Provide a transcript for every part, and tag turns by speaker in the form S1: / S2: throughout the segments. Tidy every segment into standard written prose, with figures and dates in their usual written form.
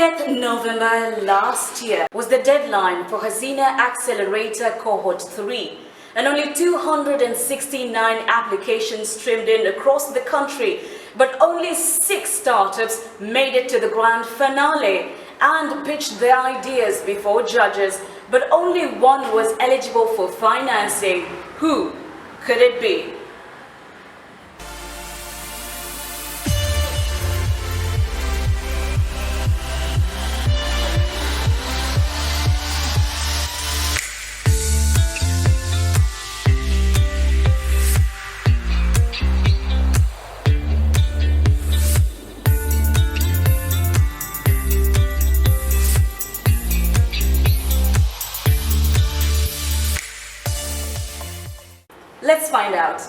S1: 30th November last year was the deadline for Hazina Accelerator Cohort 3, and only 269 applications streamed in across the country, but only 6 startups made it to the grand finale and pitched their ideas before judges, but only one was eligible for financing. Who could it be? Let's find out.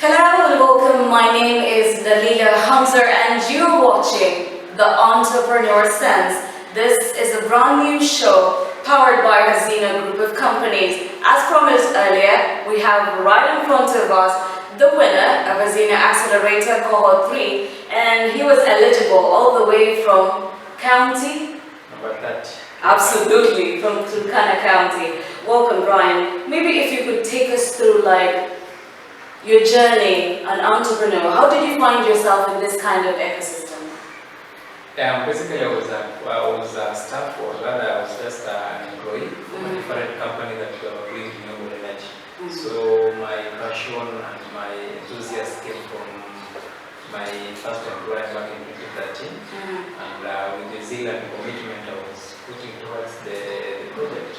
S1: Hello and welcome. My name is Dalila Hamza and you're watching The Entrepreneur Sense. This is a brand new show powered by Hazina Group of companies. As promised earlier, we have right in front of us the winner of Hazina Accelerator Cohort 3, and he was eligible all the way from county?
S2: Number 30.
S1: Absolutely, from Turkana County. Welcome, Brian. Maybe if you could take us through your journey, an entrepreneur. How did you find yourself in this kind of ecosystem?
S2: Basically, I was a staff, or rather, I was just an employee from a different company that we were doing renewable energy. So my passion and my enthusiasm came from my first employer back in 2013, and with the zeal and commitment I was putting towards the project.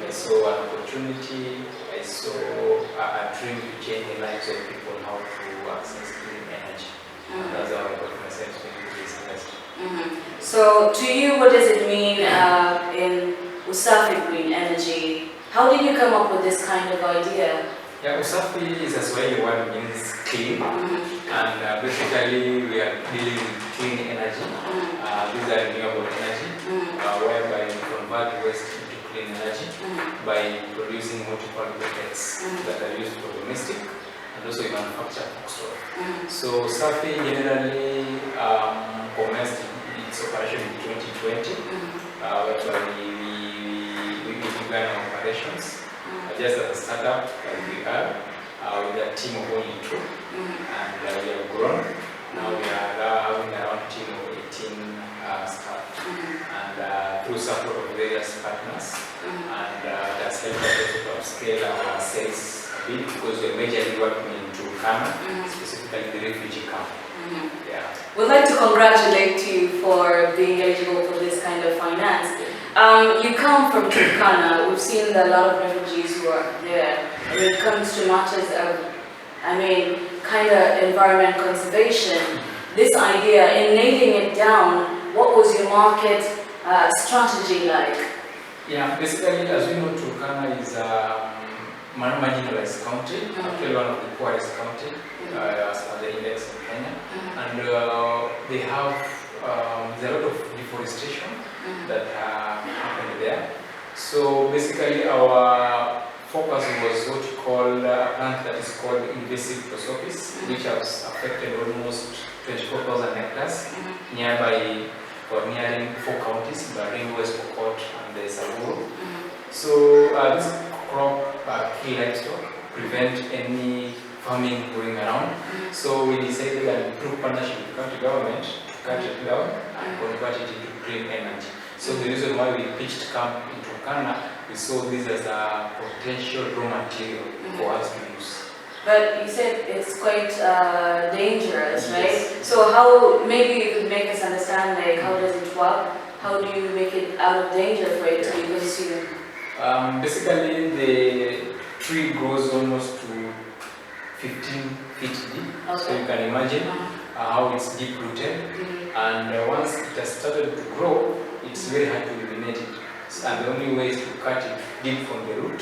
S2: I saw an opportunity, I saw a dream to change the lives of people, how to access clean energy. And that's how I got myself into this industry.
S1: So to you, what does it mean in Usafi Green Energy? How did you come up with this kind of idea?
S2: Yeah, Usafi is a Swahili word, means clean, and basically we are dealing with clean energy. These are renewable energy, whereby we convert waste into clean energy by producing multiple products that are used for domestic and also we manufacture foodstuff. So Usafi generally commenced its operation in 2020, whereby we began our operations. Just as a startup that we are, with a team of only 2, and we have grown. Now we are having around a team of 18 staff, and through support of various partners, and that's helped us to upscale our sales a bit because we're majorly working in Turkana, specifically the refugee camp. Yeah.
S1: We'd like to congratulate you for being eligible for this kind of finance. You come from Turkana. We've seen a lot of refugees who are there. When it comes to matters of, kind of environment conservation, this idea, in nailing it down, what was your market strategy like?
S2: Yeah, basically, as we know, Turkana is a marginalized county, actually one of the poorest county as per the index in Kenya, and they have there's a lot of deforestation that happened there. So basically our focus was what we call a plant that is called invasive prosopis, which has affected almost 24,000 hectares nearby or nearing 4 counties, Baringo, West Cohort and the Samburu. So this crop kill livestock, prevent any farming going around. So we decided that through partnership with the county government to cut it down and convert it into green energy. So the reason why we pitched camp in Turkana, we saw this as a potential raw material for us to use.
S1: But you said it's quite dangerous, right? Yes. So how, maybe you could make us understand, how does it work? How do you make it out of danger for it to be consumed?
S2: Basically, the tree grows almost to 15 feet deep. Okay. So you can imagine how it's deep rooted. And once it has started to grow, it's very hard to eliminate it. and the only way is to cut it deep from the root,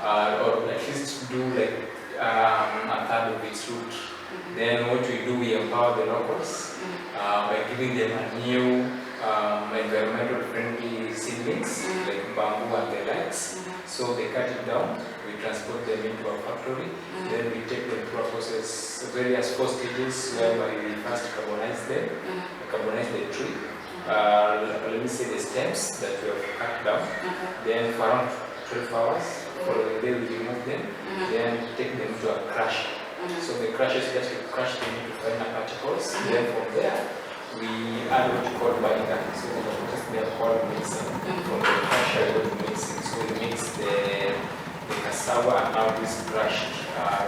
S2: or at least do like a third of its root. Then what we do, we empower the locals by giving them a new environmental friendly seedlings like bamboo and the likes. So they cut it down, we transport them into a factory, then we take them through a process, various 4 stages whereby we first carbonize them, carbonize the tree, let me say the stems that we have cut down, then for around 12 hours, following the day we remove them, then take them to a crusher. So the crusher is just to crush them into finer particles, then from there we add what you call binder. So they are called mixing. From the crusher we go to mixing. So we mix the cassava and now these crushed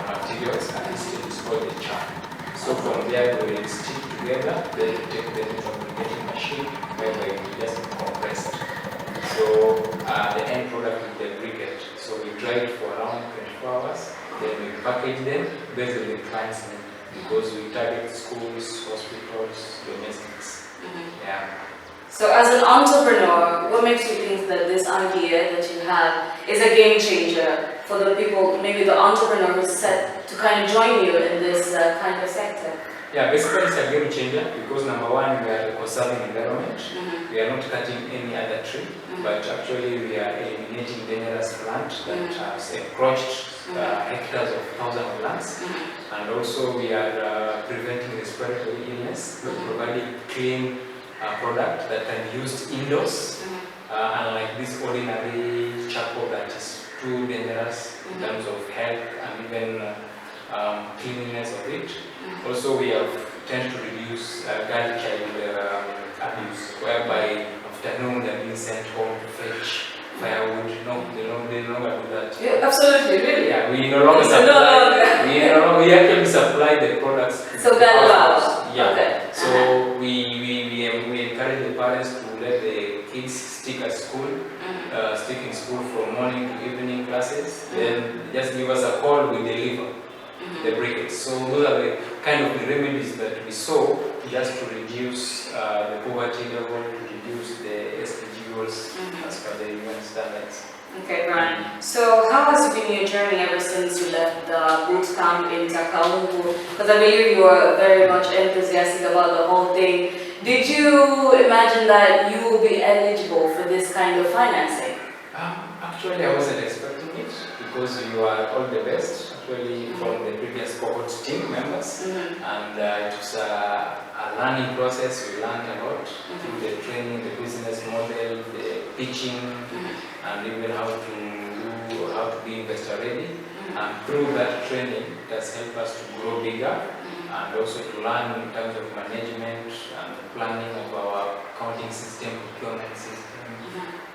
S2: materials, and this stage is called the char. So from there we will stick together, then we take them into a briquetting machine whereby we just compress it. So the end product is the briquette. So we dry it for around 24 hours, then we package them based on the client's need, because we target schools, hospitals, domestics. Yeah.
S1: So as an entrepreneur, what makes you think that this idea that you have is a game changer for the people, maybe the entrepreneur who's set to kind of join you in this kind of sector?
S2: Yeah, basically it's a game changer because number one, we are conserving environment. We are not cutting any other tree, but actually we are eliminating dangerous plants that has encroached hectares of thousands of lands. And also we are preventing respiratory illness, providing clean product that can be used indoors, unlike this ordinary charcoal that is too dangerous in terms of health and even cleanliness of it. Also, we have tend to reduce girl child abuse, whereby afternoon they are being sent home to fetch firewood. No, they no longer do that.
S1: Yeah, absolutely, really.
S2: Yeah, we no longer supply. We actually supply the products.
S1: So girl allows.
S2: Yeah.
S1: Okay.
S2: So we encourage the parents to let the kids stick at school, stick in school from morning to evening classes. Then just give us a call, we deliver the briquettes. So those are the kind of the remedies that we saw just to reduce the poverty level, to reduce the SDG goals as per the UN standards.
S1: Okay, Brian. So how has been your journey ever since you left the boot camp in Turkana? Because I believe you were very much enthusiastic about the whole thing. Did you imagine that you will be eligible for this kind of financing?
S2: Actually, I wasn't expecting it because you are all the best. Actually, from the previous cohort team members, and it was a learning process. We learned a lot through the training, the business model, the pitching, and even how to be investor ready. And through that training, it has helped us to grow bigger and also to learn in terms of management and planning of our accounting system, procurement system,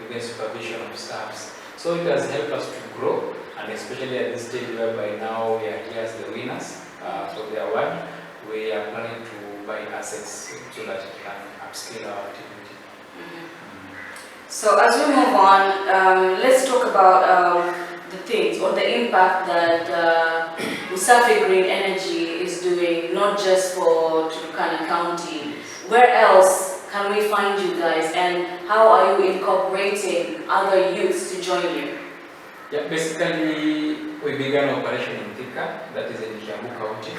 S2: even supervision of staffs. So it has helped us to grow, and especially at this stage whereby now we are here as the winners for the award, we are planning to buy assets so that it can upscale our activity.
S1: So as we move on, let's talk about the things or the impact that Usafi Green Energy is doing, not just for Turkana County. Where else can we find you guys, and how are you incorporating other youths to join you?
S2: Yeah, basically we began operation in Thika, that is in Kiambu County.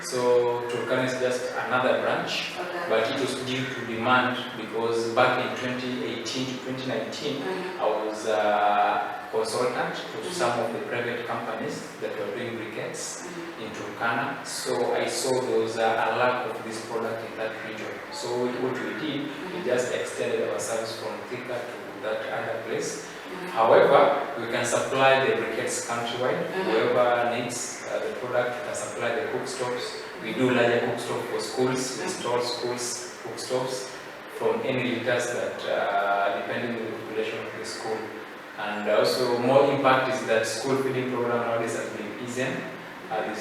S2: So Turkana is just another branch, but it was due to demand because back in 2018 to 2019, I was a consultant to some of the private companies that were doing briquettes in Turkana. So I saw there was a lack of this product in that region. So what we did, we just extended our service from Thika to that other place. However, we can supply the briquettes countrywide. Whoever needs the product, we can supply the cookstoves. We do larger cookstoves for schools, we install schools cookstoves from any liters that depending on the population of the school. And also more impact is that school feeding program nowadays has been easier. The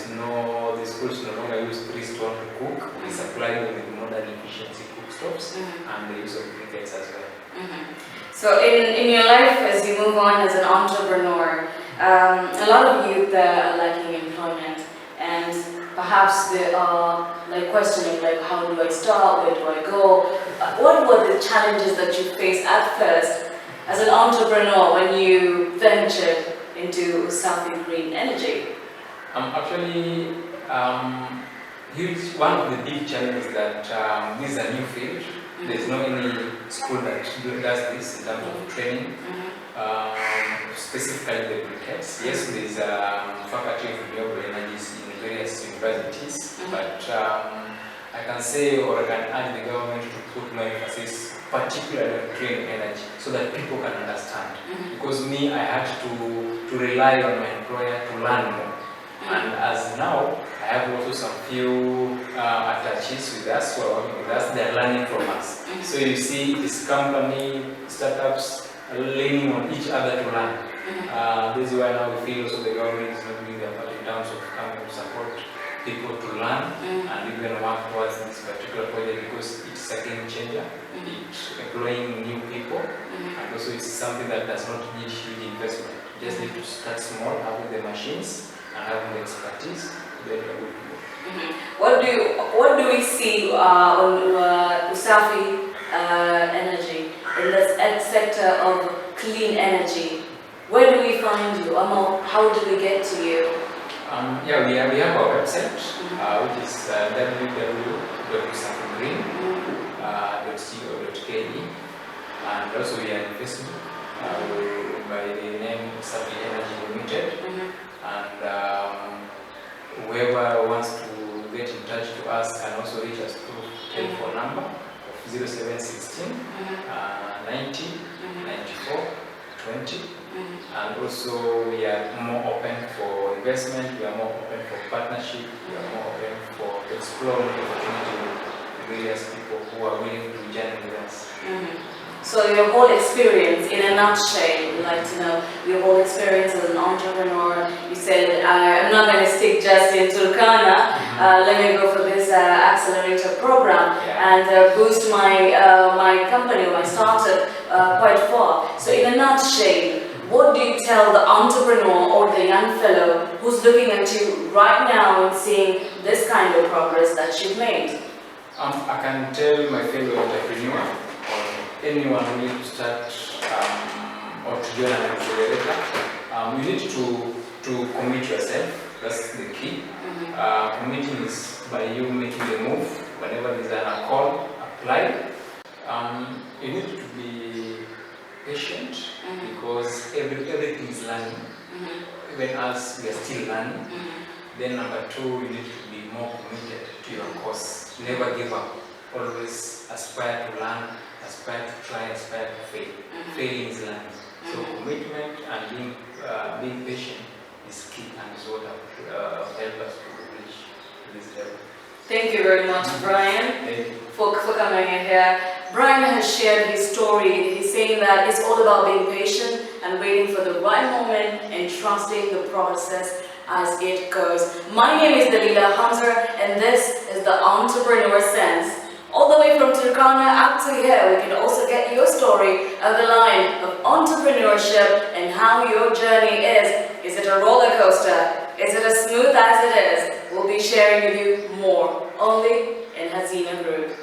S2: schools no longer use 3 stones to cook. We supply them with modern efficiency cookstoves and the use of briquettes as well. So in your life, as you move on as an entrepreneur, a lot of youth are lacking employment, and perhaps they are like questioning, like, how do I start, where do I go? What were the challenges that you faced at first
S1: as an entrepreneur when you ventured into Usafi Green Energy?
S2: Actually, one of the big challenges that this is a new field. There's no any school that does this in terms of training, specifically the briquettes. Yes, there's a faculty of renewable energies in various universities, but I can say, or I can urge the government to put more emphasis particularly on clean energy so that people can understand. Because me, I had to rely on my employer to learn more. And as now, I have also some few attaches with us who are working with us, they are learning from us. So you see this company, startups are leaning on each other to learn. This is why now we feel also the government is not doing their part in terms of coming to support people to learn and even work towards this particular project, because it's a game changer. It's employing new people, and also it's something that does not need huge investment. You just need to start small, having the machines and having the expertise, then you're good to go.
S1: What do we see on Usafi Energy in the sector of clean energy? Where do we find you? How do we get to you?
S2: Yeah, we have our website, which is www.usafigreen.co.ke, and also we are in Facebook by the name Usafi Energy Limited, and whoever wants to get in touch to us can also reach us through telephone number of 0716 90 94 20. And also we are more open for investment, we are more open for partnership, we are more open for exploring the opportunity with various people who are willing to join with us.
S1: So your whole experience, in a nutshell, you'd like to know your whole experience as an entrepreneur. You said, I'm not going to stick just in Turkana, let me go for this accelerator program and boost my my company or my startup quite far. So in a nutshell, what do you tell the entrepreneur or the young fellow who's looking at you right now and seeing this kind of progress that you've made?
S2: I can tell my fellow entrepreneur or anyone who needs to start or to join an accelerator, you need to commit yourself. That's the key. Committing is by you making the move. Whenever there's a call, apply. You need to be patient, because everything is learning. Even us, we are still learning. Then number two, you need to be more committed to your course. Never give up. Always aspire to learn, aspire to try, aspire to fail. Failing is learning. So commitment and being patient is key, and is what will help us to reach this level.
S1: Thank you very much, Brian, for coming in here. Brian has shared his story. He's saying that it's all about being patient and waiting for the right moment and trusting the process as it goes. My name is Dalila Hamza, and this is the Entrepreneur Sense. All the way from Turkana up to here, we can also get your story of the line of entrepreneurship and how your journey is. Is it a roller coaster? Is it as smooth as it is? We'll be sharing with you more only in Hazina Group.